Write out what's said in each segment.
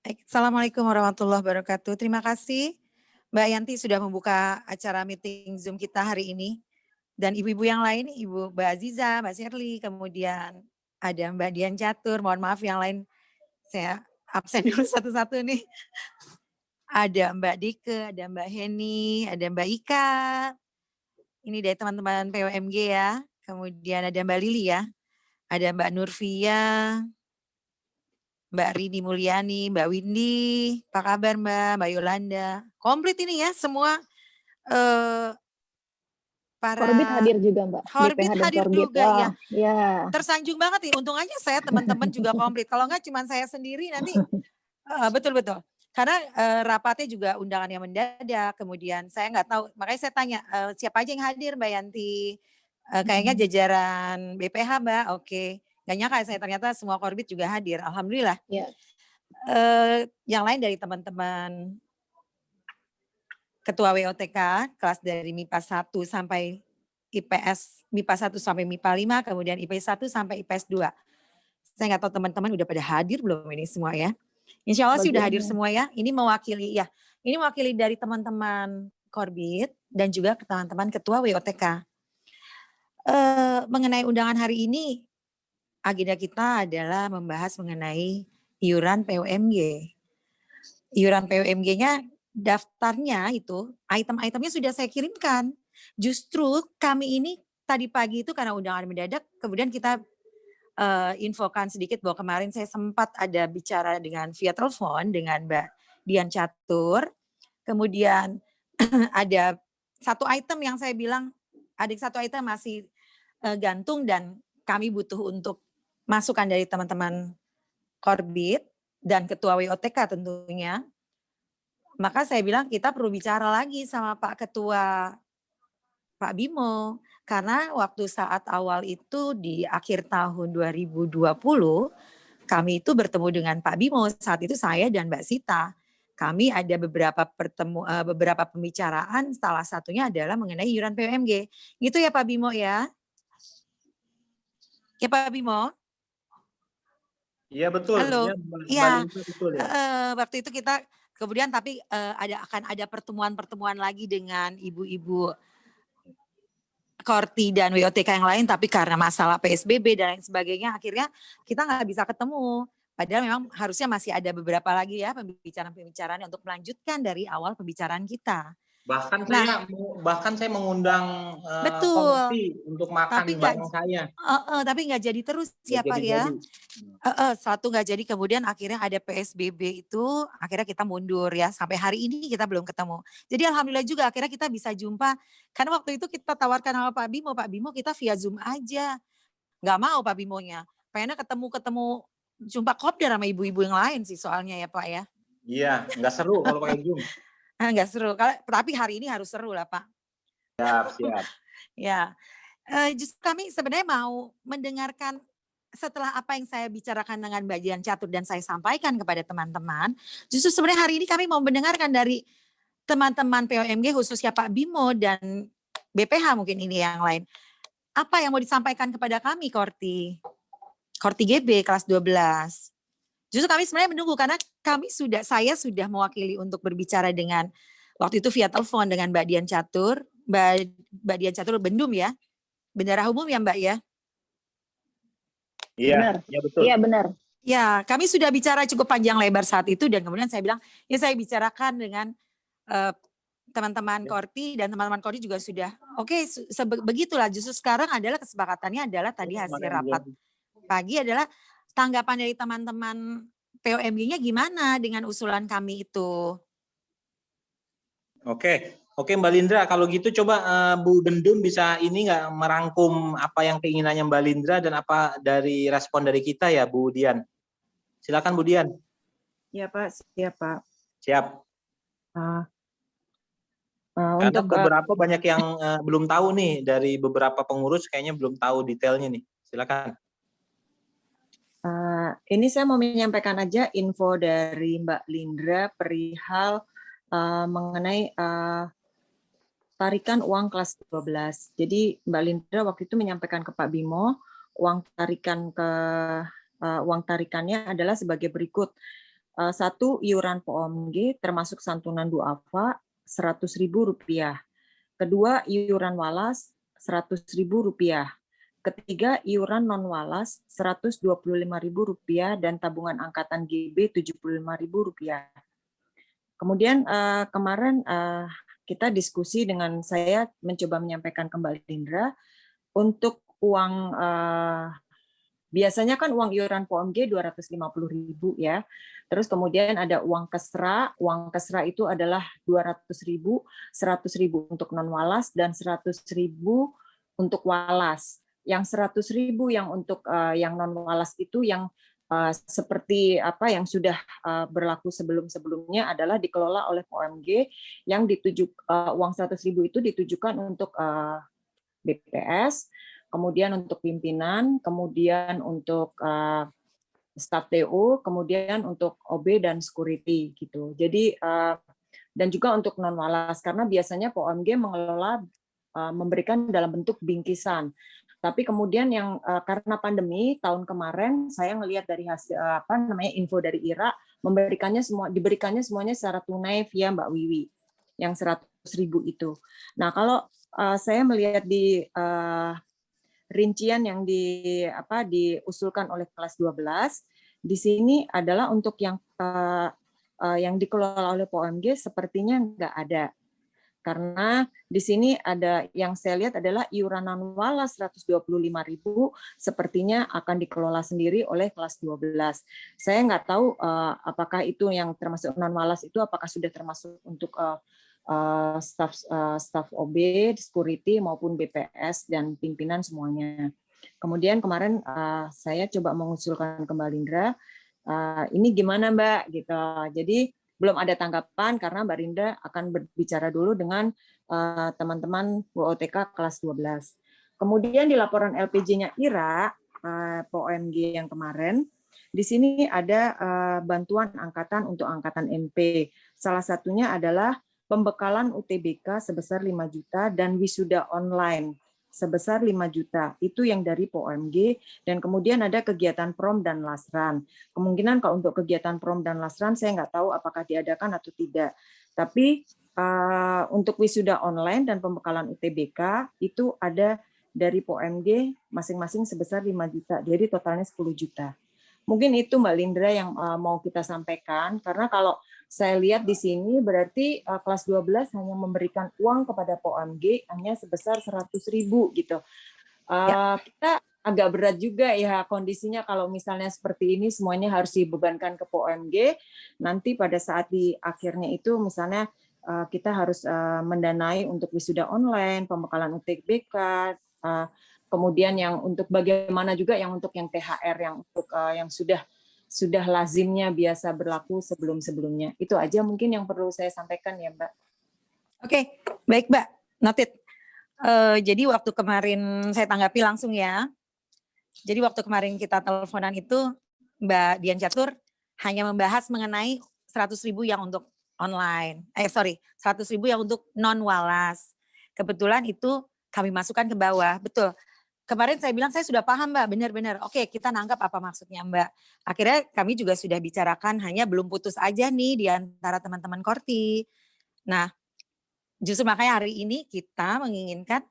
Baik, Assalamualaikum warahmatullahi wabarakatuh. Terima kasih Mbak Yanti sudah membuka acara meeting Zoom kita hari ini. Dan ibu-ibu yang lain, Ibu Mbak Aziza, Mbak Shirley, kemudian ada Mbak Dian Catur, mohon maaf yang lain saya absen dulu satu-satu nih. Ada Mbak Dike, ada Mbak Heni, ada Mbak Ika. Ini dari teman-teman POMG ya. Kemudian ada Mbak Lili ya. Ada Mbak Nurvia, Mbak Rini Mulyani, Mbak Windy, apa kabar Mbak Yolanda? Komplit ini ya semua para Korbit hadir juga Mbak. Korbit BPH dan hadir Korbit. juga ya. Ya. Tersanjung banget nih, untung aja saya teman-teman juga komplit. Kalau enggak cuma saya sendiri nanti betul-betul. Karena rapatnya juga undangan yang mendadak, kemudian saya nggak tahu, makanya saya tanya siapa aja yang hadir Mbak Yanti? Kayaknya jajaran BPH Mbak, oke. Gak nyangka saya ternyata semua Korbit juga hadir, alhamdulillah. Ya. Yang lain dari teman-teman Ketua WOTK, kelas dari MIPA 1 sampai IPS, MIPA 1 sampai MIPA 5, kemudian IPS 1 sampai IPS 2. Saya nggak tahu teman-teman udah pada hadir belum ini semua ya. Insya Allah sih udah hadir semua ya. Ini mewakili dari teman-teman Korbit dan juga teman-teman Ketua WOTK. Mengenai undangan hari ini, agenda kita adalah membahas mengenai iuran PUMG. Iuran PUMG-nya daftarnya itu, item-itemnya sudah saya kirimkan. Justru kami ini tadi pagi itu karena undangan mendadak, kemudian kita infokan sedikit bahwa kemarin saya sempat ada bicara dengan via telepon dengan Mbak Dian Catur. Kemudian ada satu item yang saya bilang, ada satu item masih gantung dan kami butuh untuk masukan dari teman-teman Korbit dan Ketua WOTK tentunya. Maka saya bilang kita perlu bicara lagi sama Pak Ketua, Pak Bimo. Karena waktu saat awal itu di akhir tahun 2020, kami itu bertemu dengan Pak Bimo. Saat itu saya dan Mbak Sita. Kami ada beberapa pembicaraan, salah satunya adalah mengenai iuran PUMG. Gitu ya Pak Bimo ya? Ya Pak Bimo? Iya betul. Halo. Iya, betul ya. Waktu itu kita kemudian tapi akan ada pertemuan-pertemuan lagi dengan ibu-ibu Korti dan WOTK yang lain, tapi karena masalah PSBB dan lain sebagainya, akhirnya kita nggak bisa ketemu. Padahal memang harusnya masih ada beberapa lagi ya pembicaraan-pembicaraan untuk melanjutkan dari awal pembicaraan kita. Bahkan saya mengundang betul. untuk makan bareng saya. Tapi nggak jadi terus siapa ya? Satu nggak jadi, kemudian akhirnya ada PSBB itu, akhirnya kita mundur ya, sampai hari ini kita belum ketemu. Jadi alhamdulillah juga akhirnya kita bisa jumpa, karena waktu itu kita tawarkan sama Pak Bimo kita via Zoom aja. Nggak mau Pak Bimonya, pengennya ketemu, jumpa kopdar sama ibu-ibu yang lain sih soalnya ya Pak ya. Iya, nggak seru kalau pakai Zoom. Nggak seru, tapi hari ini harus seru lah Pak. Siap. Ya, justru kami sebenarnya mau mendengarkan setelah apa yang saya bicarakan dengan Mbak Dian Catur dan saya sampaikan kepada teman-teman, justru sebenarnya hari ini kami mau mendengarkan dari teman-teman POMG khususnya Pak Bimo dan BPH mungkin ini yang lain. Apa yang mau disampaikan kepada kami Korti GB kelas 12. Justru kami sebenarnya menunggu karena saya sudah mewakili untuk berbicara dengan waktu itu via telepon dengan Mbak Dian Catur, Mbak Dian Catur Bendum ya, bendara umum ya Mbak ya. Iya, betul. Iya benar. Ya, kami sudah bicara cukup panjang lebar saat itu dan kemudian saya bilang, ya saya bicarakan dengan teman-teman Korti dan teman-teman Korti juga sudah oke, begitulah. Justru sekarang adalah kesepakatannya adalah tadi hasil rapat pagi adalah tanggapan dari teman-teman POMG-nya gimana dengan usulan kami itu. Oke Mbak Lindra, kalau gitu coba Bu Bendum bisa ini nggak merangkum apa yang keinginannya Mbak Lindra dan apa dari respon dari kita ya Bu Dian. Silakan Bu Dian. Ya Pak, siap Pak. Siap. Karena beberapa banyak yang belum tahu nih, dari beberapa pengurus kayaknya belum tahu detailnya nih. Silakan. Ini saya mau menyampaikan aja info dari Mbak Lindra perihal mengenai tarikan uang kelas 12. Jadi Mbak Lindra waktu itu menyampaikan ke Pak Bimo, uang tarikannya adalah sebagai berikut. Satu, iuran POMG termasuk santunan duafa Rp100.000. Kedua, iuran walas Rp100.000. Ketiga, iuran non walas Rp125.000 dan tabungan angkatan GB Rp75.000. Kemudian kemarin kita diskusi dengan saya mencoba menyampaikan kembali Lindra untuk uang biasanya kan uang iuran POMG 250.000 ya. Terus kemudian ada uang kesra itu adalah 200.000, 100.000 untuk non walas dan 100.000 untuk walas. Yang 100.000 yang untuk yang non walas itu yang seperti apa yang sudah berlaku sebelum-sebelumnya adalah dikelola oleh POMG yang uang 100.000 itu ditujukan untuk BPS, kemudian untuk pimpinan, kemudian untuk staf TU, kemudian untuk OB dan security gitu. Jadi dan juga untuk non walas karena biasanya POMG mengelola memberikan dalam bentuk bingkisan. Tapi kemudian yang karena pandemi tahun kemarin saya ngelihat dari hasil info dari IRA diberikannya semuanya secara tunai via Mbak Wiwi yang 100.000 itu. Nah, kalau saya melihat di rincian yang diusulkan oleh kelas 12 di sini adalah untuk yang dikelola oleh POMG sepertinya nggak ada. Karena di sini ada yang saya lihat adalah iuran non walas 125.000 sepertinya akan dikelola sendiri oleh kelas 12. Saya nggak tahu apakah itu yang termasuk non walas itu apakah sudah termasuk untuk staf OB, security maupun BPS dan pimpinan semuanya. Kemudian kemarin saya coba mengusulkan ke Mbak Lindra, ini gimana Mbak gitu. Jadi belum ada tanggapan karena Mbak Rinda akan berbicara dulu dengan teman-teman WOTK kelas 12. Kemudian di laporan LPJ-nya IRA, POMG yang kemarin, di sini ada bantuan angkatan untuk angkatan MP. Salah satunya adalah pembekalan UTBK sebesar 5 juta dan wisuda online sebesar 5 juta. Itu yang dari POMG. Dan kemudian ada kegiatan prom dan lasran. Kemungkinan kalau untuk kegiatan prom dan lasran saya nggak tahu apakah diadakan atau tidak. Tapi untuk wisuda online dan pembekalan UTBK itu ada dari POMG masing-masing sebesar 5 juta. Jadi totalnya 10 juta. Mungkin itu Mbak Lindra yang mau kita sampaikan. Karena kalau saya lihat di sini berarti kelas 12 hanya memberikan uang kepada POMG hanya sebesar 100.000 gitu. Kita agak berat juga ya kondisinya kalau misalnya seperti ini semuanya harus dibebankan ke POMG. Nanti pada saat di akhirnya itu misalnya kita harus mendanai untuk wisuda online, pembekalan UTBK, kemudian yang untuk bagaimana juga yang untuk yang THR yang untuk yang sudah lazimnya biasa berlaku sebelum-sebelumnya. Itu aja mungkin yang perlu saya sampaikan ya, Mbak. Oke, baik Mbak, noted. Jadi waktu kemarin saya tanggapi langsung ya. Jadi waktu kemarin kita teleponan itu Mbak Dian Catur hanya membahas mengenai 100.000 yang untuk online. 100.000 yang untuk non walas. Kebetulan itu kami masukkan ke bawah, betul. Kemarin saya bilang saya sudah paham Mbak, benar-benar. Oke, kita nangkap apa maksudnya Mbak. Akhirnya kami juga sudah bicarakan, hanya belum putus aja nih di antara teman-teman Korti. Nah, justru makanya hari ini kita menginginkan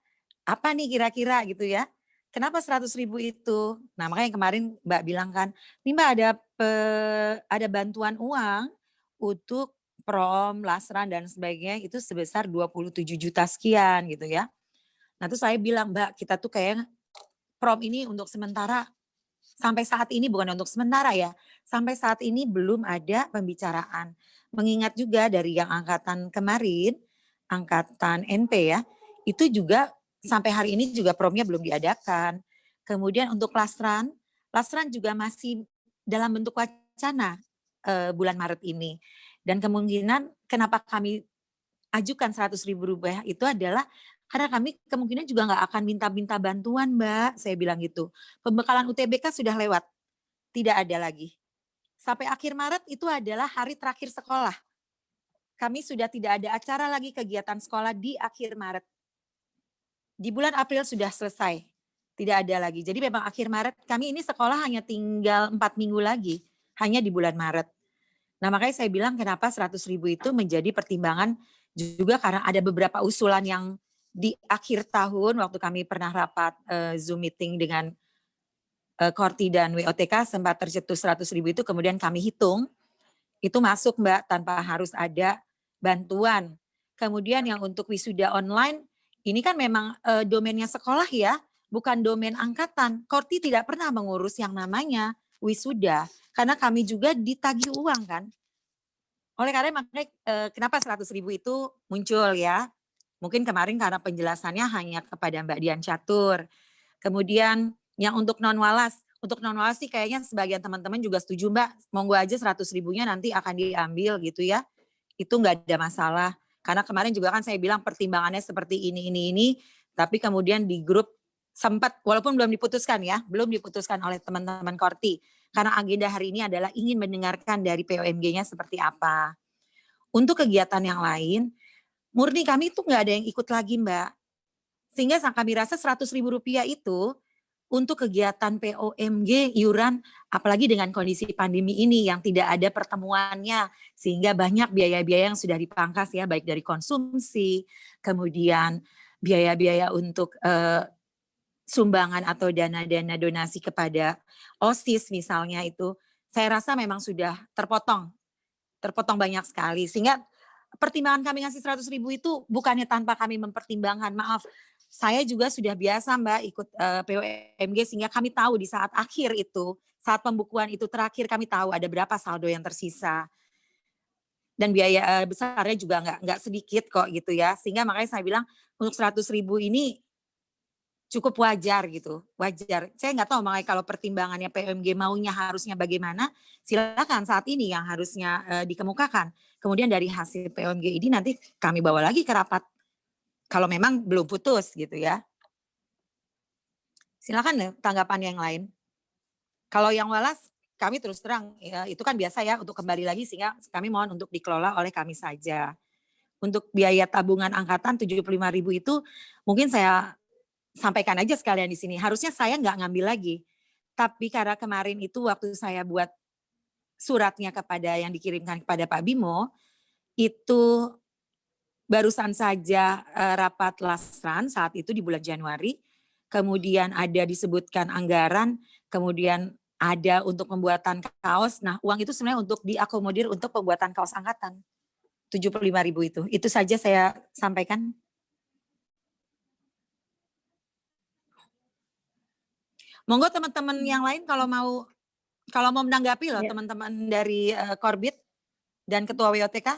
apa nih kira-kira gitu ya. Kenapa 100.000 itu? Nah, makanya kemarin Mbak bilang kan, nih Mbak ada bantuan uang untuk prom, lasran dan sebagainya itu sebesar 27 juta sekian gitu ya. Nah, terus saya bilang, Mbak, kita tuh kayak prom ini untuk sementara, sampai saat ini bukan untuk sementara ya, sampai saat ini belum ada pembicaraan. Mengingat juga dari yang angkatan kemarin, angkatan NP ya, itu juga sampai hari ini juga promnya belum diadakan. Kemudian untuk lasran juga masih dalam bentuk wacana bulan Maret ini. Dan kemungkinan kenapa kami ajukan 100.000 rupiah itu adalah karena kami kemungkinan juga nggak akan minta-minta bantuan Mbak, saya bilang gitu. Pembekalan UTBK sudah lewat, tidak ada lagi. Sampai akhir Maret itu adalah hari terakhir sekolah. Kami sudah tidak ada acara lagi kegiatan sekolah di akhir Maret. Di bulan April sudah selesai, tidak ada lagi. Jadi memang akhir Maret kami ini sekolah hanya tinggal 4 minggu lagi, hanya di bulan Maret. Nah makanya saya bilang kenapa 100.000 itu menjadi pertimbangan juga karena ada beberapa usulan yang di akhir tahun waktu kami pernah rapat Zoom meeting dengan Korti dan WOTK sempat tercetus 100.000 itu kemudian kami hitung itu masuk Mbak tanpa harus ada bantuan. Kemudian yang untuk wisuda online ini kan memang domainnya sekolah ya, bukan domain angkatan. Korti tidak pernah mengurus yang namanya wisuda karena kami juga ditagih uang kan. Oleh karena makanya kenapa 100.000 itu muncul ya. Mungkin kemarin karena penjelasannya hanya kepada Mbak Dian Catur. Kemudian yang untuk non-walas sih kayaknya sebagian teman-teman juga setuju Mbak, monggo aja 100.000-nya nanti akan diambil gitu ya. Itu nggak ada masalah. Karena kemarin juga kan saya bilang pertimbangannya seperti ini, tapi kemudian di grup sempat, walaupun belum diputuskan ya, belum diputuskan oleh teman-teman Korti. Karena agenda hari ini adalah ingin mendengarkan dari POMG-nya seperti apa. Untuk kegiatan yang lain, murni kami itu nggak ada yang ikut lagi Mbak. Sehingga kami rasa Rp100.000 itu untuk kegiatan POMG iuran apalagi dengan kondisi pandemi ini yang tidak ada pertemuannya sehingga banyak biaya-biaya yang sudah dipangkas ya baik dari konsumsi, kemudian biaya-biaya untuk sumbangan atau dana-dana donasi kepada OSIS misalnya itu saya rasa memang sudah terpotong banyak sekali sehingga pertimbangan kami ngasih 100.000 itu bukannya tanpa kami mempertimbangkan, maaf, saya juga sudah biasa Mbak ikut POMG sehingga kami tahu di saat akhir itu, saat pembukuan itu terakhir kami tahu ada berapa saldo yang tersisa. Dan biaya besarnya juga nggak sedikit kok gitu ya, sehingga makanya saya bilang untuk 100.000 ini cukup wajar gitu, wajar. Saya nggak tahu makanya kalau pertimbangannya POMG maunya harusnya bagaimana, silakan saat ini yang harusnya dikemukakan. Kemudian dari hasil POMG ini nanti kami bawa lagi ke rapat kalau memang belum putus gitu ya. Silakan ya tanggapan yang lain. Kalau yang walas kami terus terang ya, itu kan biasa ya untuk kembali lagi sehingga kami mohon untuk dikelola oleh kami saja. Untuk biaya tabungan angkatan 75.000 itu mungkin saya sampaikan aja sekalian di sini. Harusnya saya nggak ngambil lagi. Tapi karena kemarin itu waktu saya buat suratnya kepada yang dikirimkan kepada Pak Bimo, itu barusan saja rapat Lasran saat itu di bulan Januari. Kemudian ada disebutkan anggaran, kemudian ada untuk pembuatan kaos. Nah uang itu sebenarnya untuk diakomodir untuk pembuatan kaos angkatan. 75.000 itu. Itu saja saya sampaikan. Monggo teman-teman yang lain kalau mau menanggapi loh teman-teman dari Korbit dan Ketua WOTK.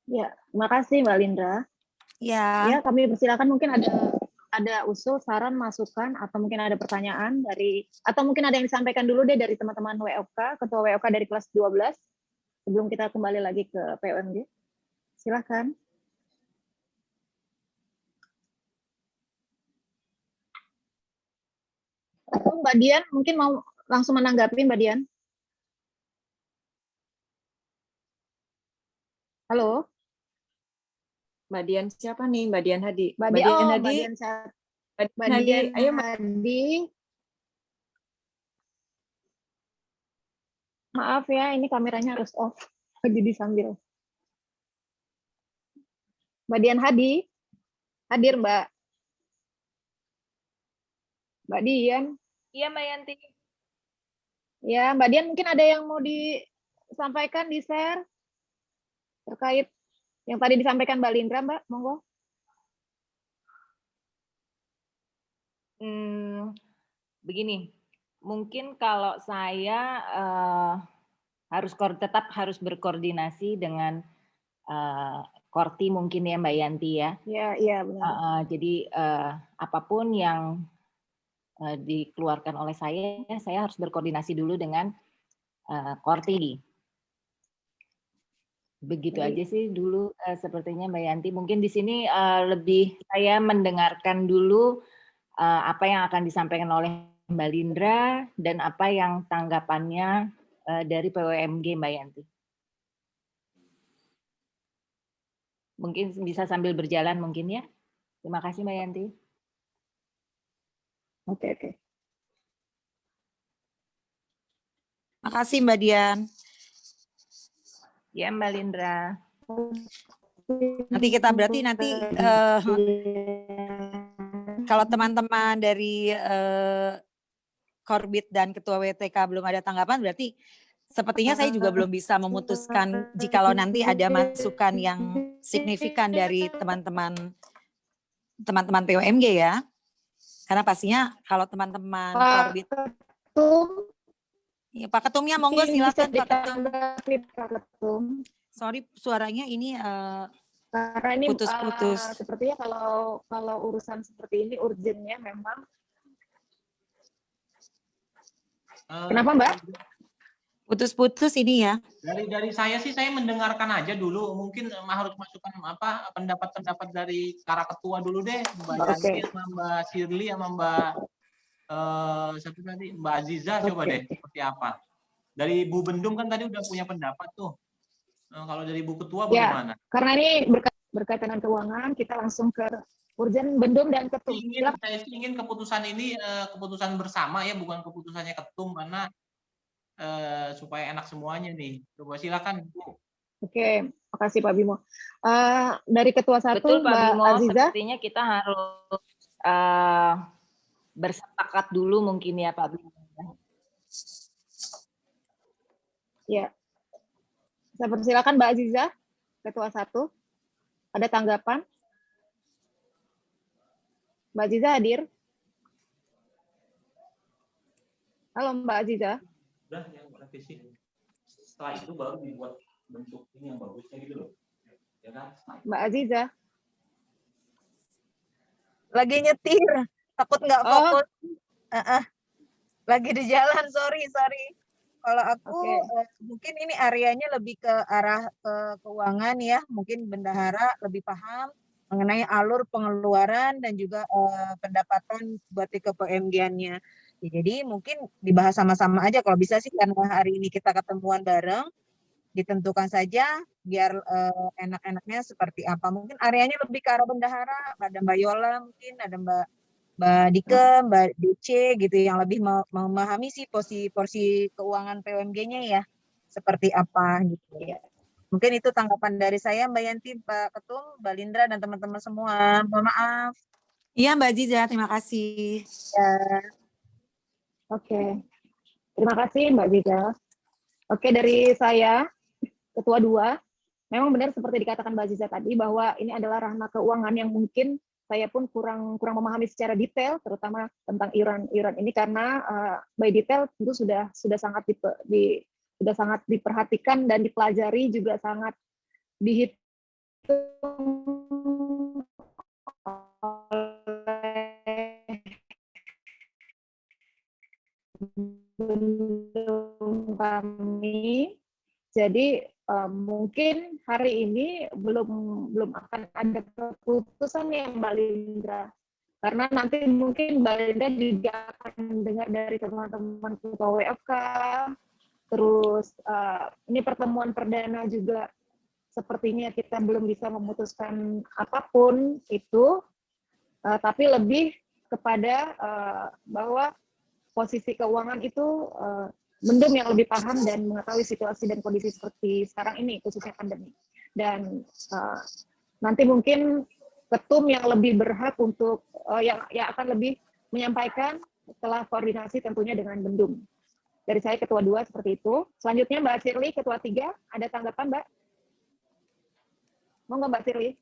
Ya, makasih Mbak Lindra. Ya, kami persilakan mungkin ada usul, saran, masukan, atau mungkin ada pertanyaan atau mungkin ada yang disampaikan dulu deh dari teman-teman WOK, Ketua WOK dari kelas 12, sebelum kita kembali lagi ke POMG. Silakan. Atau Mbak Dian mungkin mau langsung menanggapi Mbak Dian. Halo. Mbak Dian siapa nih? Mbak Dian Hadi. Mbak Dian Hadi. Ayo Mbak Hadi. Maaf ya, ini kameranya harus off. Jadi sambil. Mbak Dian Hadi. Hadir Mbak. Mbak Dian. Iya Mbak Yanti. Ya, Mbak Dian mungkin ada yang mau disampaikan, di-share terkait yang tadi disampaikan Mbak Lindra, Mbak, monggo. Begini, mungkin kalau saya tetap harus berkoordinasi dengan Korti mungkin ya Mbak Yanti ya. Iya benar. Jadi apapun yang dikeluarkan oleh saya harus berkoordinasi dulu dengan Korti. Begitu aja sih dulu sepertinya Mbak Yanti. Mungkin di sini lebih saya mendengarkan dulu apa yang akan disampaikan oleh Mbak Lindra dan apa yang tanggapannya dari POMG Mbak Yanti. Mungkin bisa sambil berjalan mungkin ya. Terima kasih Mbak Yanti. Oke. Makasih Mbak Dian. Ya, Mbak Lindra. Nanti kita berarti kalau teman-teman dari Korbit dan Ketua WTK belum ada tanggapan, berarti sepertinya saya juga belum bisa memutuskan jikalau nanti ada masukan yang signifikan dari teman-teman POMG ya. Karena pastinya kalau teman-teman Korbit. Ya, Pak Ketumnya monggo silakan Pak Ketum. Pak Ketum. Sorry suaranya ini karena ini putus-putus. Sepertinya kalau urusan seperti ini urgennya memang. Kenapa Mbak? Putus-putus ini ya. Dari saya sih saya mendengarkan aja dulu. Mungkin harus masukkan pendapat-pendapat dari para ketua dulu deh, Mbak Yanti sama Mbak Shirley sama Mbak siapa tadi Mbak Aziza coba deh seperti apa. Dari Bu Bendum kan tadi udah punya pendapat tuh. Kalau dari Bu Ketua bagaimana? Ya, karena ini berkaitan dengan keuangan, kita langsung ke urgen Bendum dan Ketum. Saya ingin keputusan ini keputusan bersama ya, bukan keputusannya Ketum karena supaya enak semuanya nih. Coba silakan Bu. Oke, makasih Pak Bimo. Dari Ketua 1 Betul, Pak Mbak Bimo, Aziza. sepertinya kita harus bersepakat dulu mungkin ya Pak Bimo. Ya. Saya persilakan Mbak Aziza, Ketua 1. Ada tanggapan? Mbak Aziza hadir? Halo Mbak Aziza. Udah yang revisi. Setelah itu baru dibuat bentuk ini yang bagusnya gitu loh. Ya kan? Mbak Aziza. Lagi nyetir, takut nggak fokus. Lagi di jalan, sorry. Kalau aku mungkin ini areanya lebih ke arah keuangan ya, mungkin bendahara lebih paham mengenai alur pengeluaran dan juga pendapatan buat KPMG-nya. Ya, jadi mungkin dibahas sama-sama aja kalau bisa sih, karena hari ini kita ketemuan bareng, ditentukan saja biar enak-enaknya seperti apa. Mungkin areanya lebih ke arah bendahara, ada Mbak Yola mungkin, ada Mbak Dike, Mbak DC gitu yang lebih memahami sih porsi keuangan POMG-nya ya seperti apa gitu ya. Mungkin itu tanggapan dari saya Mbak Yanti, Pak Ketum, Mbak Lindra dan teman-teman semua. Mohon maaf. Iya Mbak Aziza, terima kasih. Ya. Oke. Terima kasih Mbak Aziza. Oke, dari saya Ketua 2, memang benar seperti dikatakan Mbak Aziza tadi bahwa ini adalah ranah keuangan yang mungkin saya pun kurang memahami secara detail, terutama tentang iuran ini karena by detail tentu sudah sangat sudah sangat diperhatikan dan dipelajari, juga sangat dihitung oleh kami. Jadi mungkin hari ini belum akan ada keputusan ya Mbak Lindra, karena nanti mungkin Mbak Lindra juga akan dengar dari teman-teman ketua WFK, terus ini pertemuan perdana juga sepertinya kita belum bisa memutuskan apapun itu, tapi lebih kepada bahwa posisi keuangan itu Bendum yang lebih paham dan mengetahui situasi dan kondisi seperti sekarang ini, khususnya pandemi. Dan nanti mungkin Ketum yang lebih berhak untuk yang akan lebih menyampaikan setelah koordinasi tentunya dengan Bendum. Dari saya Ketua 2 seperti itu. Selanjutnya Mbak Shirley, Ketua 3, ada tanggapan Mbak? Monggo Mbak Shirley.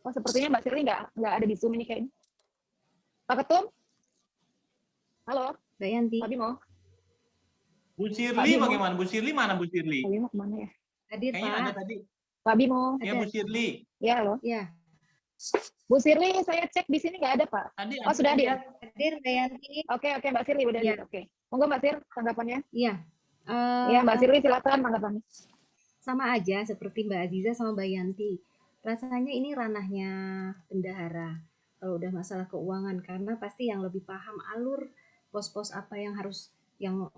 Oh, sepertinya Mbak Shirley nggak ada di Zoom ini kayaknya. Pak Ketum? Halo? Mbak Yanti. Pak Bimo. Bu Shirley bagaimana? Bu Shirley mana Bu Shirley? Pak Bimo kemana ya? Hadir Kayaknya Pak. ada tadi. Pak Bimo. Ya Bu Shirley. Ya halo. Ya. Bu Shirley saya cek di sini nggak ada Pak. Tadi oh sudah hadir. Hadir Mbak Yanti. Oke Mbak Shirley udah hadir. Oke. Monggo Mbak Shir tanggapannya. Iya. Ya Mbak Shirley silakan tanggapannya. Sama aja seperti Mbak Aziza sama Mbak Yanti. Rasanya ini ranahnya bendahara. Kalau udah masalah keuangan, karena pasti yang lebih paham alur pos-pos apa yang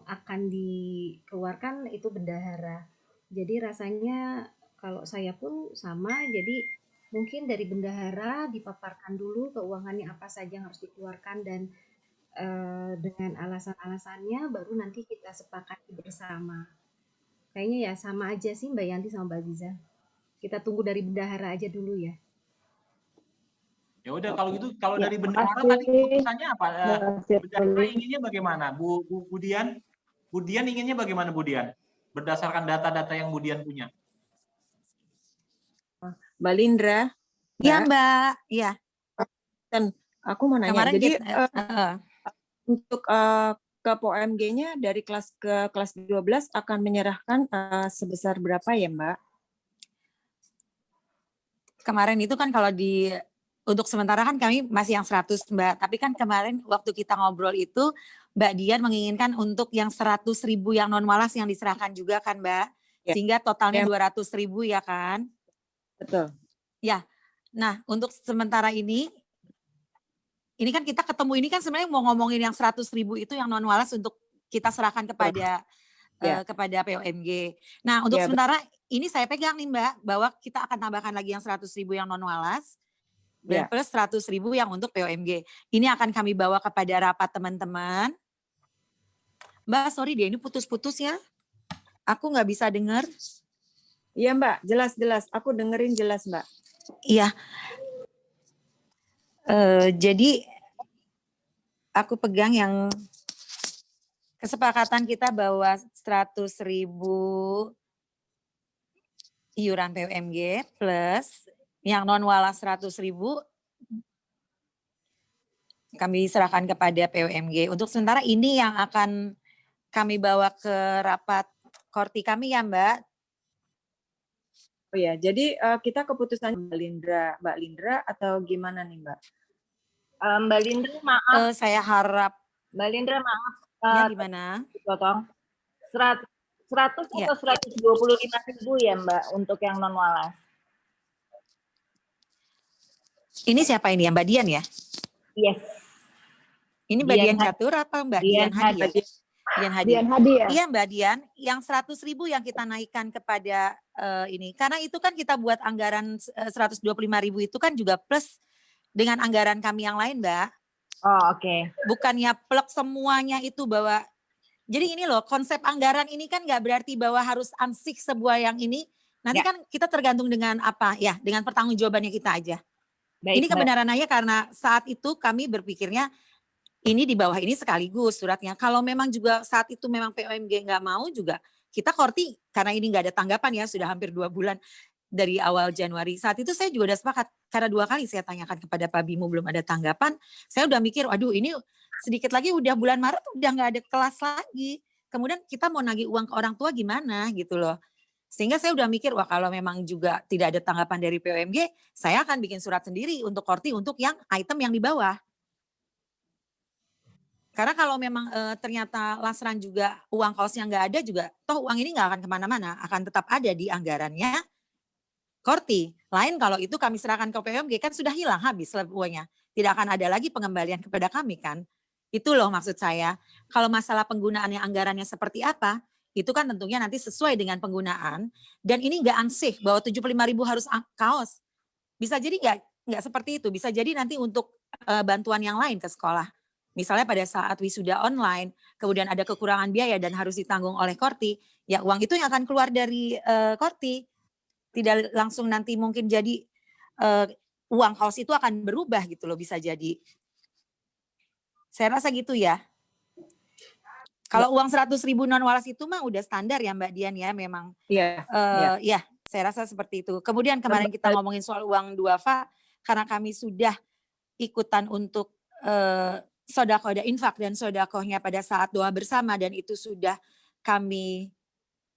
akan dikeluarkan itu bendahara. Jadi rasanya kalau saya pun sama, jadi mungkin dari bendahara dipaparkan dulu keuangannya apa saja yang harus dikeluarkan dan dengan alasan-alasannya baru nanti kita sepakati bersama. Kayaknya ya sama aja sih Mbak Yanti sama Mbak Aziza. Kita tunggu dari bendahara aja dulu ya. Ya udah kalau gitu, kalau Ya, dari bendahara makasih, tadi keputusannya apa? Mbak Bendahara Sirli. inginnya bagaimana? Bu Dian? Bu Dian inginnya bagaimana Bu Dian? Berdasarkan data-data yang Bu Dian punya. Mbak Lindra. Iya Mbak, iya. Dan aku mau nanya, Kemarin jadi untuk ke POMG-nya dari kelas ke kelas 12 akan menyerahkan sebesar berapa ya Mbak? Kemarin itu kan kalau untuk sementara kan kami masih yang 100 Mbak, tapi kan kemarin waktu kita ngobrol itu Mbak Dian menginginkan untuk yang 100.000 yang non walas yang diserahkan juga kan Mbak, Ya. sehingga totalnya Ya. 200.000 ya kan? Betul. Ya, nah untuk sementara ini kan kita ketemu ini kan sebenarnya mau ngomongin yang 100.000 itu yang non walas untuk kita serahkan kepada kepada POMG. Nah untuk sementara ini saya pegang nih Mbak, bahwa kita akan tambahkan lagi yang 100.000 yang non walas dan plus 100.000 yang untuk POMG. Ini akan kami bawa kepada rapat teman-teman. Mbak, sorry dia ini putus-putus ya. Aku nggak bisa dengar. Iya Mbak, jelas-jelas. Aku dengerin jelas Mbak. Iya. Jadi aku pegang yang kesepakatan kita bahwa 100.000 iuran PUMG plus yang non walas 100.000 kami serahkan kepada PUMG. Untuk sementara ini yang akan kami bawa ke rapat korti kami ya Mbak. Oh ya, jadi kita keputusan Mbak Lindra atau gimana nih Mbak? Mbak Lindra maaf. Saya harap. Mbak Lindra maaf. Ya gimana? Potong. 100 ya. atau 125.000 ya Mbak untuk yang non walas. Ini siapa ini ya Mbak Dian ya? Yes. Ini Mbak Dian Catur apa Mbak Dian Hadi? Dian Hadi. Dian Hadi ya? Iya Mbak Dian, yang 100.000 yang kita naikkan kepada ini. Karena itu kan kita buat anggaran 125.000 itu kan juga plus dengan anggaran kami yang lain Mbak. Oh oke. Bukannya plek semuanya itu bahwa, jadi ini loh konsep anggaran ini kan nggak berarti bahwa harus ansik sebuah yang ini. Nanti kan kita tergantung dengan apa ya, dengan pertanggungjawabannya kita aja. Baik, ini kebenarannya karena saat itu kami berpikirnya ini di bawah ini sekaligus suratnya. Kalau memang juga saat itu memang POMG nggak mau juga, kita korti karena ini nggak ada tanggapan ya, sudah hampir 2 bulan dari awal Januari. Saat itu saya juga udah sepakat, karena 2 kali saya tanyakan kepada Pak Bimo belum ada tanggapan, saya udah mikir, waduh ini sedikit lagi udah bulan Maret udah nggak ada kelas lagi. Kemudian kita mau nagih uang ke orang tua gimana gitu loh. Sehingga saya udah mikir, wah kalau memang juga tidak ada tanggapan dari POMG, saya akan bikin surat sendiri untuk korti untuk yang item yang di bawah. Karena kalau memang ternyata lasran juga uang kaosnya nggak ada juga, toh uang ini nggak akan kemana-mana, akan tetap ada di anggarannya korti. Lain kalau itu kami serahkan ke POMG kan sudah hilang habis uangnya. Tidak akan ada lagi pengembalian kepada kami kan. Itu loh maksud saya. Kalau masalah penggunaannya anggarannya seperti apa, itu kan tentunya nanti sesuai dengan penggunaan. Dan ini nggak ansih bahwa 75.000 harus kaos. Bisa jadi nggak seperti itu. Bisa jadi nanti untuk bantuan yang lain ke sekolah. Misalnya pada saat wisuda online, kemudian ada kekurangan biaya dan harus ditanggung oleh korti, ya uang itu yang akan keluar dari korti. Tidak langsung nanti mungkin jadi uang kaos itu akan berubah gitu loh, bisa jadi. Saya rasa gitu ya. Kalau uang 100.000 non walas itu mah udah standar ya Mbak Dian ya memang. Iya. Ya, saya rasa seperti itu. Kemudian kemarin kita ngomongin soal uang duafa, karena kami sudah ikutan untuk sodakoh dan infak dan sodakohnya pada saat doa bersama dan itu sudah kami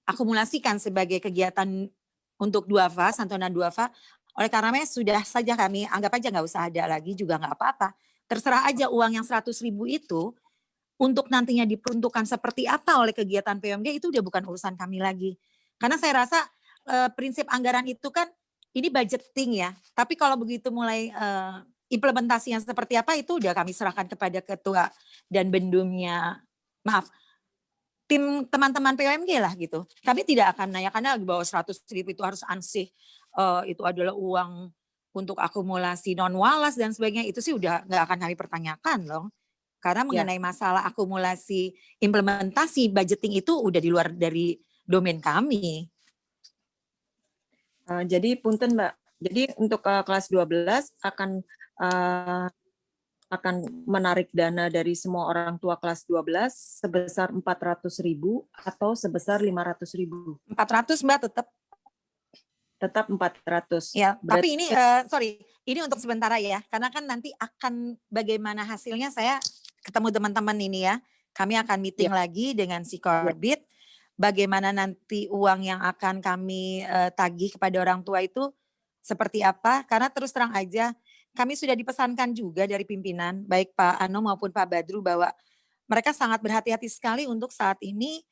akumulasikan sebagai kegiatan untuk duafa, santunan duafa. Oleh karena sudah saja kami anggap aja nggak usah ada lagi juga nggak apa-apa. Terserah aja uang yang 100.000 itu untuk nantinya diperuntukkan seperti apa oleh kegiatan POMG itu udah bukan urusan kami lagi. Karena saya rasa prinsip anggaran itu kan ini budgeting ya. Tapi kalau begitu mulai implementasi yang seperti apa itu udah kami serahkan kepada ketua dan bendumnya, maaf, tim teman-teman POMG lah gitu. Kami tidak akan nanyakan lagi bahwa 100.000 itu harus ansih, itu adalah uang untuk akumulasi non walas dan sebagainya, itu sih udah nggak akan kami pertanyakan loh. Karena mengenai masalah akumulasi implementasi budgeting itu udah di luar dari domain kami. Jadi punten Mbak. Jadi untuk kelas 12 akan menarik dana dari semua orang tua kelas 12 sebesar 400.000 atau sebesar 500.000. 400 Mbak tetap. Tetap 400. Ya, Berarti, tapi ini sorry, ini untuk sementara ya, karena kan nanti akan bagaimana hasilnya saya ketemu teman-teman ini ya. Kami akan meeting lagi dengan si Korbit. Bagaimana nanti uang yang akan kami tagih kepada orang tua itu seperti apa? Karena terus terang aja kami sudah dipesankan juga dari pimpinan, baik Pak Ano maupun Pak Badru, bahwa mereka sangat berhati-hati sekali untuk saat ini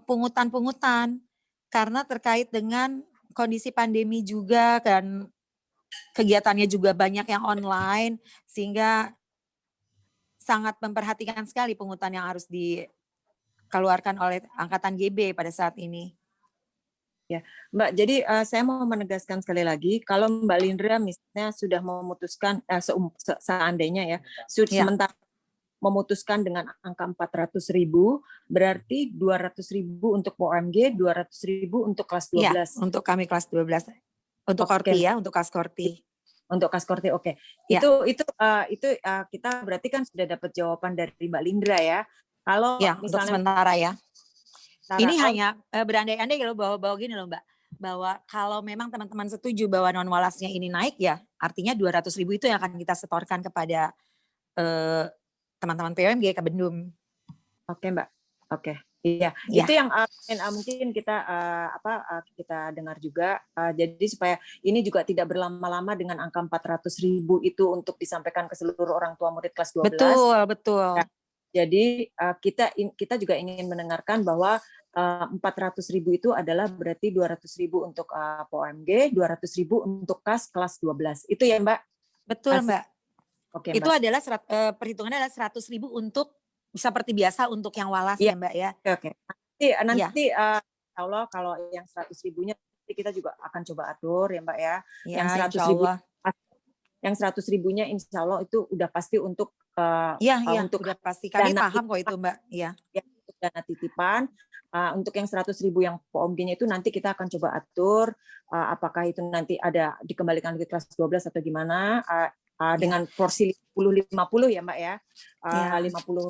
pungutan-pungutan. Karena terkait dengan kondisi pandemi juga, dan kegiatannya juga banyak yang online, sehingga sangat memperhatikan sekali pungutan yang harus dikeluarkan oleh Angkatan GB pada saat ini. Ya, Mbak, jadi saya mau menegaskan sekali lagi, kalau Mbak Lindra misalnya sudah memutuskan, seandainya ya, sementara memutuskan dengan angka 400.000, berarti 200.000 untuk OMG, 200.000 untuk kelas 12. Ya, untuk kami kelas 12. Untuk Korti ya, untuk kelas Korti. Untuk kelas Korti, oke. Ya. Itu kita berarti kan sudah dapat jawaban dari Mbak Lindra ya. Kalau ya, misalnya untuk sementara ya. Ini hanya berandai-andai kalau bawa-bawa gini loh Mbak, bahwa kalau memang teman-teman setuju bahwa non walasnya ini naik ya, artinya 200.000 itu yang akan kita setorkan kepada teman-teman POMG ke Bendum. Oke Mbak, oke. Iya, itu yang mungkin kita kita dengar juga. Jadi supaya ini juga tidak berlama-lama dengan angka 400.000 itu untuk disampaikan ke seluruh orang tua murid kelas 12. Betul. Ya. Jadi kita juga ingin mendengarkan bahwa 400.000 itu adalah berarti 200.000 untuk POMG, 200.000 untuk kelas 12. Itu ya Mbak? Betul Mbak. Oke, itu Mbak. adalah perhitungannya adalah 100.000 untuk seperti biasa untuk yang walas ya Mbak ya. Oke. Nanti insya Allah kalau yang 100.000-nya kita juga akan coba atur ya Mbak ya. Yang 100.000-nya insya Allah itu udah pasti untuk untuk udah pasti. Kami paham kok itu Mbak. Iya. Dana titipan. Untuk yang 100.000 yang POMG-nya itu nanti kita akan coba atur apakah itu nanti ada dikembalikan ke kelas 12 atau gimana dengan porsi 50-50 ya Mbak ya. 50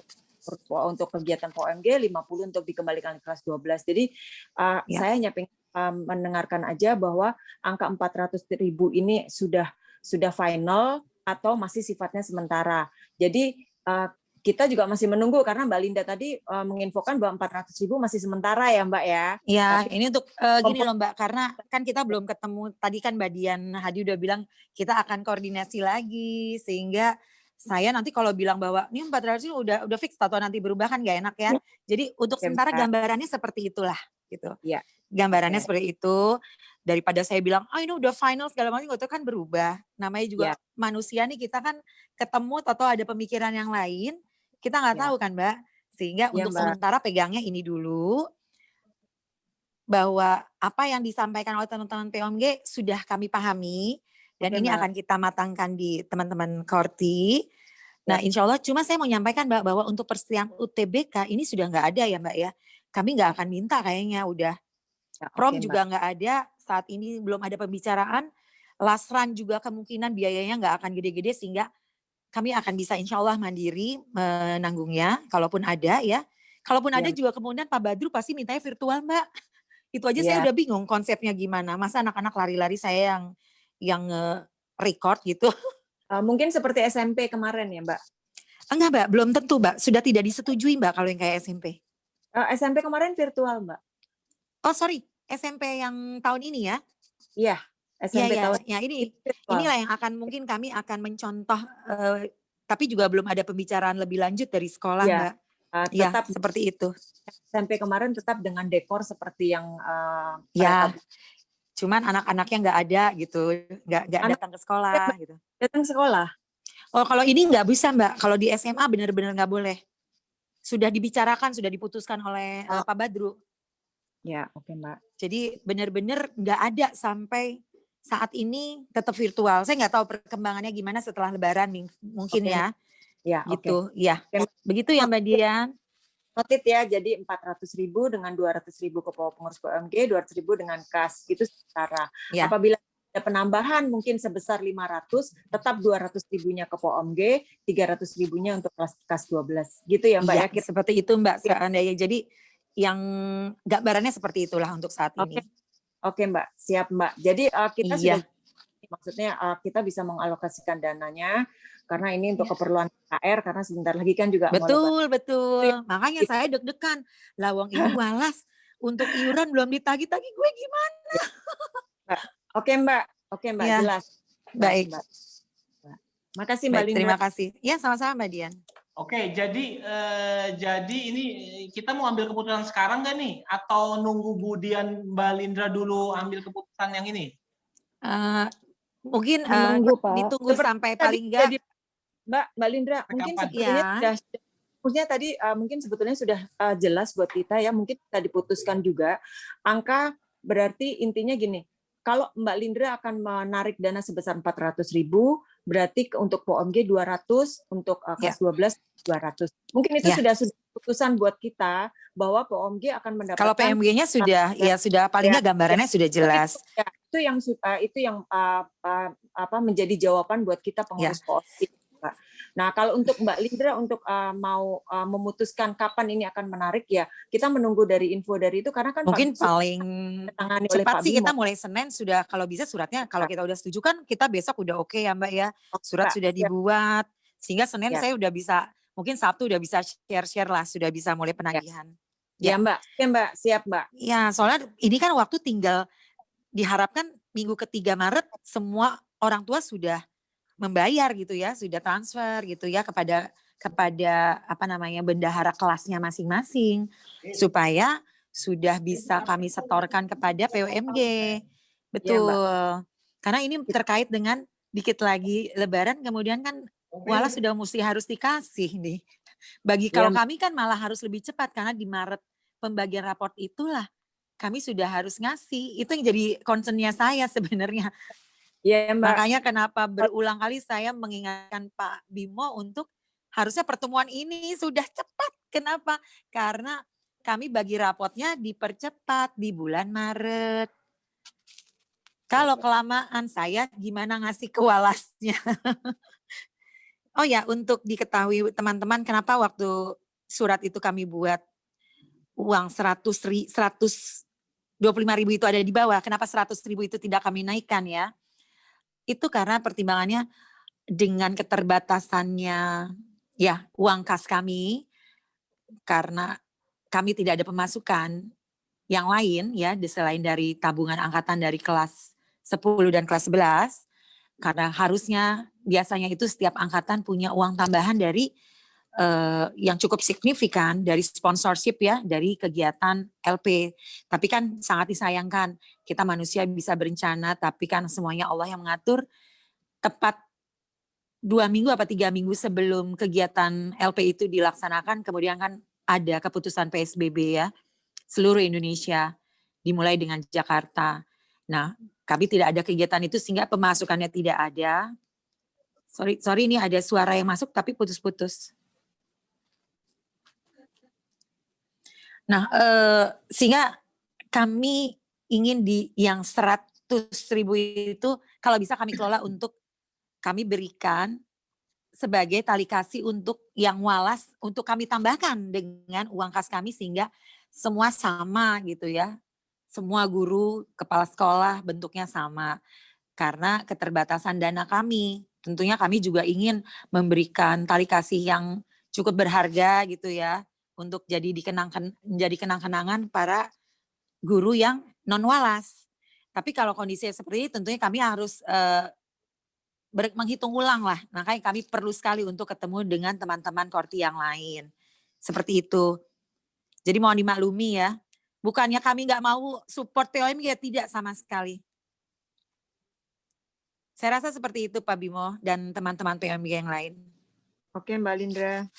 untuk kegiatan POMG, 50 untuk dikembalikan ke kelas 12. Jadi saya hanya pengen mendengarkan aja bahwa angka 400.000 ini sudah final atau masih sifatnya sementara. Jadi kita juga masih menunggu karena Mbak Linda tadi menginfokan bahwa 400.000 masih sementara ya Mbak ya. Ya, ini untuk gini loh Mbak, karena kan kita belum ketemu, tadi kan Mbak Dian Hadi udah bilang kita akan koordinasi lagi, sehingga saya nanti kalau bilang bahwa ini 400 udah fix atau nanti berubah kan gak enak ya. Jadi untuk sementara gambarannya seperti itulah gitu. Ya. Gambarannya seperti itu, daripada saya bilang ini udah final segala macam, itu kan berubah. Namanya juga manusia nih, kita kan ketemu atau ada pemikiran yang lain, kita nggak tahu kan Mbak. Sehingga untuk sementara pegangnya ini dulu, bahwa apa yang disampaikan oleh teman-teman POMG sudah kami pahami, dan ini akan kita matangkan di teman-teman Korti. Nah insya Allah, cuma saya mau nyampaikan Mbak, bahwa untuk persediaan UTBK ini sudah nggak ada ya Mbak ya. Kami nggak akan minta kayaknya, udah. Prom juga nggak ada, saat ini belum ada pembicaraan. Lasran juga kemungkinan biayanya nggak akan gede-gede, sehingga kami akan bisa insya Allah mandiri menanggungnya, kalaupun ada ya. Kalaupun ada juga kemudian Pak Badru pasti mintanya virtual Mbak. Itu aja saya udah bingung konsepnya gimana. Masa anak-anak lari-lari saya yang record gitu. Mungkin seperti SMP kemarin ya Mbak? Enggak Mbak, belum tentu Mbak. Sudah tidak disetujui Mbak kalau yang kayak SMP. SMP kemarin virtual Mbak. Oh sorry, SMP yang tahun ini ya? Iya. SMP tahun inilah yang akan mungkin kami akan mencontoh, tapi juga belum ada pembicaraan lebih lanjut dari sekolah Mbak. Tetap seperti itu. SMP kemarin tetap dengan dekor seperti yang cuman anak-anaknya nggak ada gitu, nggak datang ke sekolah gitu. Datang sekolah? Oh kalau ini nggak bisa Mbak, kalau di SMA benar-benar nggak boleh. Sudah dibicarakan, sudah diputuskan oleh Pak Badru. Ya, oke Mbak. Jadi benar-benar nggak ada sampai saat ini, tetap virtual. Saya nggak tahu perkembangannya gimana setelah Lebaran mungkin ya. Ya, gitu. Ya, begitu ya Mbak Dian. notit ya, jadi 400.000 dengan 200.000 ke pengurus POMG, 200.000 dengan kas, itu setara. Ya. Apabila ada penambahan mungkin sebesar 500, tetap 200.000-nya ke POMG, 300.000-nya untuk kas 12. Gitu ya Mbak Iya, ya? seperti itu Mbak. Seandainya jadi yang gambarannya seperti itulah untuk saat ini. Oke Mbak, siap Mbak. Jadi kita Iya. sudah, maksudnya kita bisa mengalokasikan dananya, karena ini untuk keperluan KR, karena sebentar lagi kan juga Betul. Makanya saya deg-degan. Lawang ini walas untuk iuran belum ditagih-tagih, gue gimana? Mbak. Oke Mbak, Ya. jelas. Baik. Mbak. Makasih Mbak Baik, Lindra. terima kasih. Ya, sama-sama Mbak Dian. Oke, jadi ini kita mau ambil keputusan sekarang nggak nih? Atau nunggu Budian Mbak Lindra dulu ambil keputusan yang ini? Mungkin Menunggu, Pak. ditunggu sampai paling enggak. Mbak Lindra, mungkin sebetulnya maksudnya tadi mungkin sebetulnya sudah jelas buat kita ya, mungkin kita diputuskan juga. Angka berarti intinya gini, kalau Mbak Lindra akan menarik dana sebesar 400.000, berarti untuk POMG 200, untuk kas 12 200. Mungkin itu sudah keputusan buat kita bahwa POMG akan mendapatkan. Kalau PMG-nya sudah palingnya gambarannya sudah jelas. Itu yang menjadi jawaban buat kita pengurus POMG. Nah, kalau untuk Mbak Lindra untuk mau memutuskan kapan ini akan menarik ya, kita menunggu dari info dari itu karena kan mungkin paling cepat sih kita mulai Senin sudah, kalau bisa suratnya kalau kita udah setuju kan kita besok udah oke ya Mbak ya. Surat sudah dibuat sehingga Senin saya udah bisa, mungkin Sabtu udah bisa share lah, sudah bisa mulai penagihan. Ya Mbak, siap Mbak. Ya, soalnya ini kan waktu tinggal diharapkan minggu ketiga Maret semua orang tua sudah membayar gitu ya, sudah transfer gitu ya kepada bendahara kelasnya masing-masing supaya sudah bisa kami setorkan kepada POMG. Betul. Ya, karena ini terkait dengan dikit lagi Lebaran, kemudian kan walas sudah harus dikasih nih. Kalau kami kan malah harus lebih cepat karena di Maret pembagian raport itulah kami sudah harus ngasih. Itu yang jadi concern-nya saya sebenarnya. Ya, Mbak. Makanya kenapa berulang kali saya mengingatkan Pak Bimo untuk harusnya pertemuan ini sudah cepat. Kenapa? Karena kami bagi rapotnya dipercepat di bulan Maret. Kalau kelamaan saya gimana ngasih ke walasnya. Oh ya, untuk diketahui teman-teman kenapa waktu surat itu kami buat uang 125.000 itu ada di bawah. Kenapa 100.000 itu tidak kami naikkan ya? Itu karena pertimbangannya dengan keterbatasannya ya uang kas kami, karena kami tidak ada pemasukan yang lain ya selain dari tabungan angkatan dari kelas 10 dan kelas 11, karena harusnya biasanya itu setiap angkatan punya uang tambahan dari yang cukup signifikan dari sponsorship ya, dari kegiatan LP. Tapi kan sangat disayangkan, kita manusia bisa berencana, tapi kan semuanya Allah yang mengatur. Tepat 2 minggu apa 3 minggu sebelum kegiatan LP itu dilaksanakan, kemudian kan ada keputusan PSBB ya, seluruh Indonesia, dimulai dengan Jakarta. Nah, kami tidak ada kegiatan itu sehingga pemasukannya tidak ada. Sorry ini ada suara yang masuk tapi putus-putus. Nah, sehingga kami ingin di yang 100.000 itu kalau bisa kami kelola untuk kami berikan sebagai tali kasih untuk yang walas, untuk kami tambahkan dengan uang kas kami sehingga semua sama gitu ya. Semua guru, kepala sekolah bentuknya sama. Karena keterbatasan dana kami. Tentunya kami juga ingin memberikan tali kasih yang cukup berharga gitu ya. Untuk menjadi kenang-kenangan para guru yang non-walas. Tapi kalau kondisinya seperti ini tentunya kami harus menghitung ulang lah. Makanya kami perlu sekali untuk ketemu dengan teman-teman Korti yang lain. Seperti itu. Jadi mohon dimaklumi ya. Bukannya kami nggak mau support POMG, tidak sama sekali. Saya rasa seperti itu Pak Bimo dan teman-teman POMG yang lain. Oke Mbak Lindra.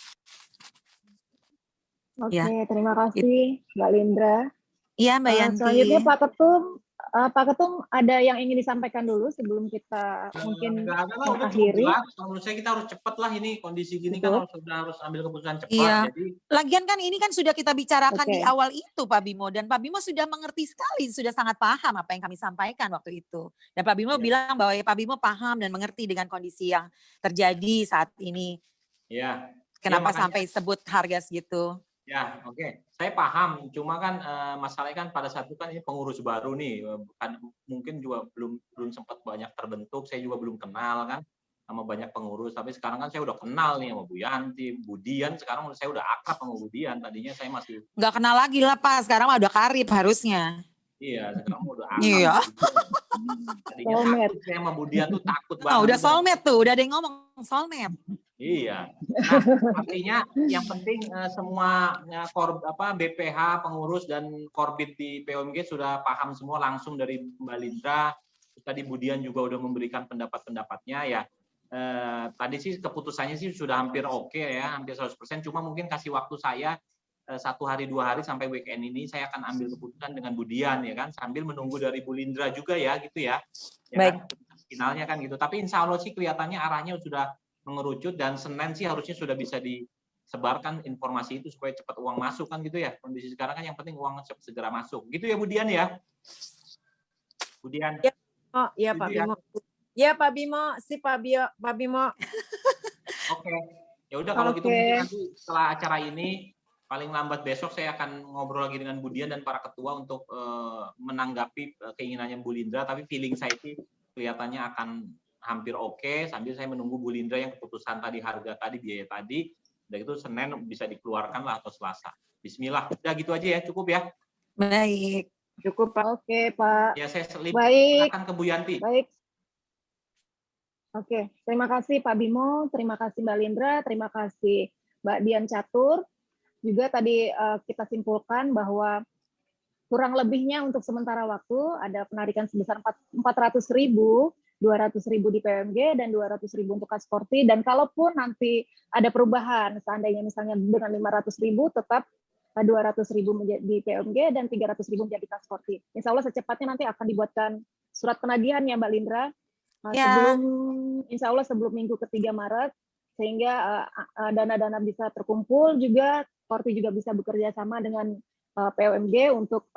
Oke, terima kasih Mbak Lindra. Iya Mbak Yanti. Selanjutnya Pak Ketum, Pak Ketum, ada yang ingin disampaikan dulu sebelum kita mungkin Nggak ada lah, udah cukup mengakhiri? jelas. Menurut saya kita harus cepat lah ini kondisi gini kan harus ambil keputusan cepat. Iya. Jadi Lagian kan ini kan sudah kita bicarakan di Oke. awal itu Pak Bimo, dan Pak Bimo sudah mengerti sekali, sudah sangat paham apa yang kami sampaikan waktu itu. Dan Pak Bimo Iya. bilang bahwa ya Pak Bimo paham dan mengerti dengan kondisi yang terjadi saat ini. ya. Kenapa makanya- sampai sebut harga segitu? Ya, oke. Saya paham. Cuma kan masalahnya kan pada saat itu kan ini pengurus baru nih, kan mungkin juga belum sempat banyak terbentuk. Saya juga belum kenal kan sama banyak pengurus. Tapi sekarang kan saya udah kenal nih sama Bu Yanti, Bu Dian. Sekarang saya udah akrab sama Bu Dian. Tadinya saya masih Nggak kenal lagi lah Pak, sekarang mah udah karib harusnya. iya, sekarang udah akrab. Iya. Tadinya Soulmate. takut saya sama Bu Dian tuh takut Oh, banget. udah soulmate tuh, udah ada yang ngomong soulmate. Iya. Nah, artinya yang penting semua BPH, pengurus dan Korbit di POMG sudah paham semua langsung dari Mbak Lindra. Tadi Budian juga udah memberikan pendapat-pendapatnya ya. Tadi sih keputusannya sih sudah hampir oke ya, hampir 100%. Cuma mungkin kasih waktu saya 1 hari 2 hari sampai weekend ini saya akan ambil keputusan dengan Budian ya kan, sambil menunggu dari Bu Lindra juga ya gitu ya. Baik. Kan? Finalnya kan gitu. Tapi insya Allah sih kelihatannya arahnya sudah mengerucut dan Senin sih harusnya sudah bisa disebarkan informasi itu supaya cepat uang masuk kan gitu ya. Kondisi sekarang kan yang penting uang segera masuk. Gitu ya Budian ya. Budian. Ya, oh, iya Pak Bimo. Ya Pak Bimo, si Pak Bimo. Oke. Ya udah kalau gitu mungkin nanti setelah acara ini paling lambat besok saya akan ngobrol lagi dengan Budian dan para ketua untuk menanggapi keinginannya Bu Lindra, tapi feeling saya sih kelihatannya akan hampir oke, sambil saya menunggu Bu Lindra yang keputusan tadi, harga tadi, biaya tadi, dan itu Senin bisa dikeluarkan lah atau Selasa. Bismillah. Udah gitu aja ya, cukup ya. Baik. Cukup Pak. Oke Pak. Ya saya Baik. silakan ke Bu Yanti. Baik. Oke, terima kasih Pak Bimo, terima kasih Mbak Lindra, terima kasih Mbak Dian Catur. Juga tadi kita simpulkan bahwa kurang lebihnya untuk sementara waktu ada penarikan sebesar 400.000, 200.000 di PMG dan 200.000 untuk Kaskorti, dan kalaupun nanti ada perubahan, seandainya misalnya dengan 500.000 tetap 200.000 di PMG dan 300.000 menjadi Kaskorti. Insya Allah secepatnya nanti akan dibuatkan surat penagihan ya Mbak Lindra, Insya Allah sebelum minggu ketiga Maret, sehingga dana-dana bisa terkumpul juga, Korti juga bisa bekerja sama dengan POMG untuk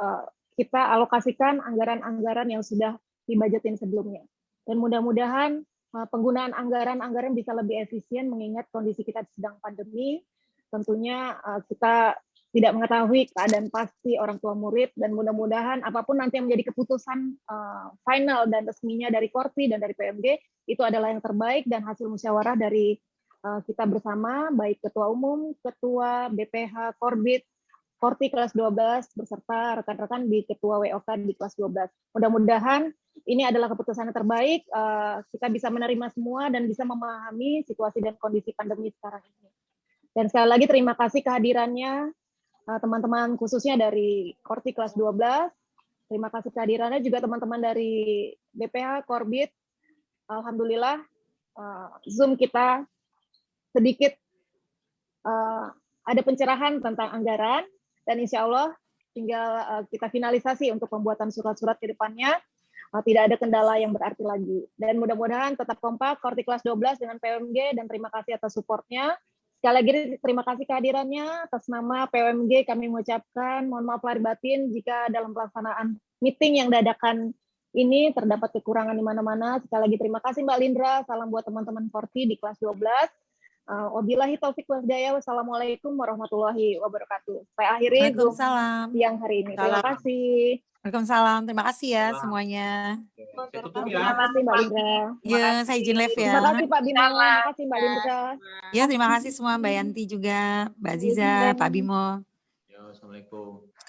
kita alokasikan anggaran-anggaran yang sudah dibajetin sebelumnya. Dan mudah-mudahan penggunaan anggaran bisa lebih efisien mengingat kondisi kita sedang pandemi. Tentunya kita tidak mengetahui keadaan pasti orang tua murid, dan mudah-mudahan apapun nanti yang menjadi keputusan final dan resminya dari Korti dan dari PMG itu adalah yang terbaik dan hasil musyawarah dari kita bersama, baik Ketua Umum, Ketua BPH, Korbit, Korti kelas 12 beserta rekan-rekan di Ketua WOK di kelas 12. Mudah-mudahan ini adalah keputusan yang terbaik, kita bisa menerima semua dan bisa memahami situasi dan kondisi pandemi sekarang ini. Dan sekali lagi terima kasih kehadirannya teman-teman khususnya dari Korti kelas 12. Terima kasih kehadirannya juga teman-teman dari BPH, Korbit. Alhamdulillah Zoom kita sedikit ada pencerahan tentang anggaran, dan insya Allah tinggal kita finalisasi untuk pembuatan surat-surat ke depannya. Tidak ada kendala yang berarti lagi. Dan mudah-mudahan tetap kompak Korti kelas 12 dengan PMG, dan terima kasih atas supportnya. Sekali lagi terima kasih kehadirannya. Atas nama POMG kami mengucapkan mohon maaf lahir batin jika dalam pelaksanaan meeting yang dadakan ini terdapat kekurangan di mana-mana. Sekali lagi terima kasih Mbak Lindra. Salam buat teman-teman Korti di kelas 12. Wabillahi taufik wal hidayah. Wassalamualaikum warahmatullahi wabarakatuh. Saya akhiri Waalaikumsalam. siang hari ini. Terima kasih. Waalaikumsalam. Terima kasih ya semuanya. Saya tutup ya. Terima kasih Mbak Lindra. Ya, saya izin live ya. Terima kasih Pak Bimo. Terima kasih Mbak Lindra. Ya, terima kasih semua Mbak Yanti juga, Mbak Aziza, Pak Bimo. Ya, assalamualaikum.